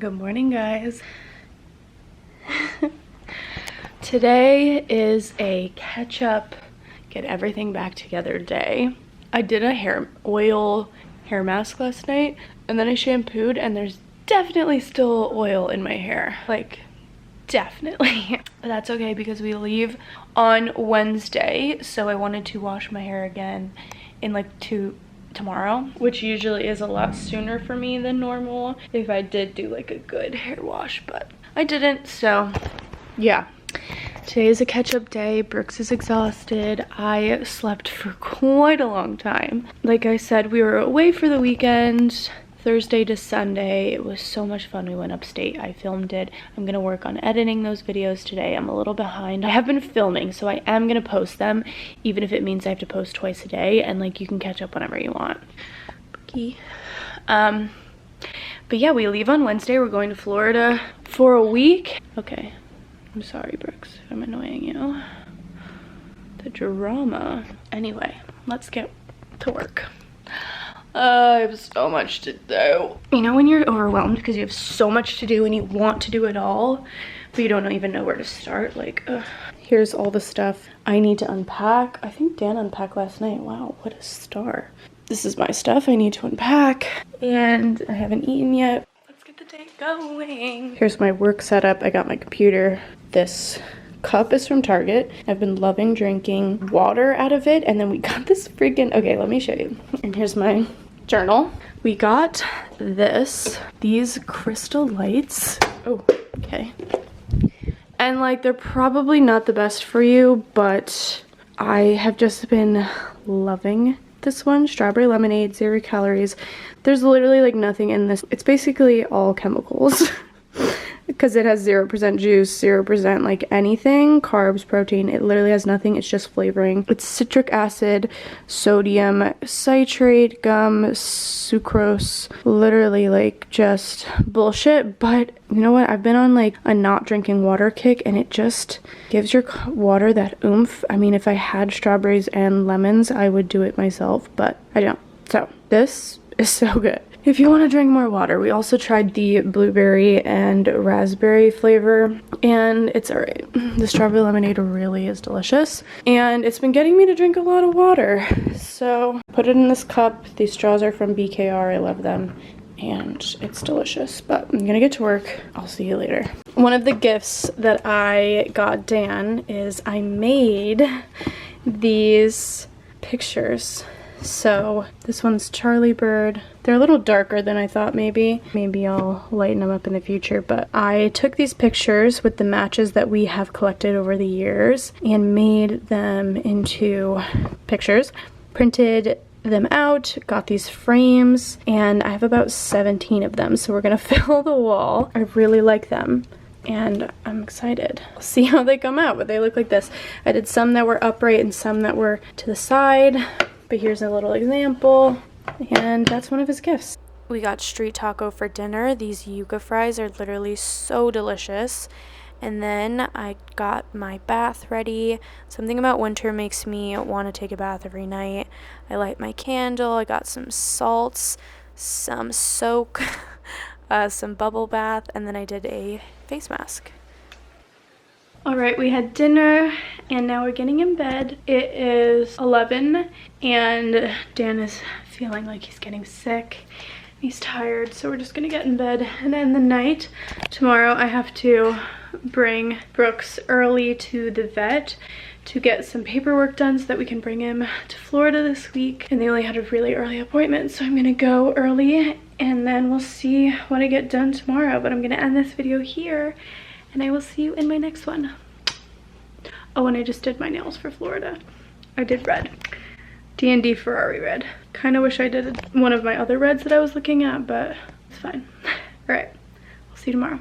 Good morning, guys. Today is a catch up, get everything back together day. I did a hair mask last night, and then I shampooed, and there's definitely still oil in my hair. Like, definitely. But that's okay because we leave on Wednesday, so I wanted to wash my hair again in like tomorrow, which usually is a lot sooner for me than normal if I did do like a good hair wash, but I didn't. So yeah, today is a catch-up day. Brooks is exhausted. I slept for quite a long time. Like I said, we were away for the weekend, Thursday to Sunday. It was so much fun. We went upstate. I filmed it. I'm gonna work on editing those videos today. I'm a little behind. I have been filming, so I am gonna post them, even if it means I have to post twice a day, and like you can catch up whenever you want. But yeah, we leave on Wednesday. We're going to Florida for a week. Okay, I'm sorry, Brooks, if I'm annoying you. The drama. Anyway, let's get to work. I have so much to do. You know when you're overwhelmed because you have so much to do and you want to do it all, but you don't even know where to start? Like, here's all the stuff I need to unpack. I think Dan unpacked last night. Wow, what a star. This is my stuff I need to unpack, and I haven't eaten yet. Let's get the day going. Here's my work setup. I got my computer. This cup is from Target. I've been loving drinking water out of it, and then we got this freaking, okay, let me show you. And here's my journal. We got these crystal lights. Oh, okay. And like, they're probably not the best for you, but I have just been loving this one. Strawberry lemonade, 0 calories. There's literally like nothing in this. It's basically all chemicals. Because it has 0% juice, 0% like anything, carbs, protein. It literally has nothing. It's just flavoring. It's citric acid, sodium citrate, gum, sucrose. Literally like just bullshit. But you know what? I've been on like a not drinking water kick, and it just gives your water that oomph. I mean, if I had strawberries and lemons, I would do it myself, but I don't. So this is so good. If you want to drink more water, we also tried the blueberry and raspberry flavor, and it's alright. The strawberry lemonade really is delicious, and it's been getting me to drink a lot of water. So put it in this cup. These straws are from BKR. I love them, and it's delicious. But I'm gonna get to work. I'll see you later. One of the gifts that I got Dan is I made these pictures. So this one's Charlie Bird. They're a little darker than I thought maybe. Maybe I'll lighten them up in the future, but I took these pictures with the matches that we have collected over the years and made them into pictures, printed them out, got these frames, and I have about 17 of them, so we're gonna fill the wall. I really like them, and I'm excited. We'll see how they come out, but they look like this. I did some that were upright and some that were to the side. But here's a little example, and that's one of his gifts. We got street taco for dinner. These yuca fries are literally so delicious. And then I got my bath ready. Something about winter makes me want to take a bath every night. I light my candle. I got some salts, some soak, some bubble bath, and then I did a face mask. Alright, we had dinner, and now we're getting in bed. It is 11, and Dan is feeling like he's getting sick. He's tired, so we're just gonna get in bed. And then the night, tomorrow I have to bring Brooks early to the vet to get some paperwork done so that we can bring him to Florida this week. And they only had a really early appointment, so I'm gonna go early, and then we'll see what I get done tomorrow. But I'm gonna end this video here, and I will see you in my next one. Oh, and I just did my nails for Florida. I did red. D&D Ferrari red. Kind of wish I did one of my other reds that I was looking at, but it's fine. All right, I'll see you tomorrow.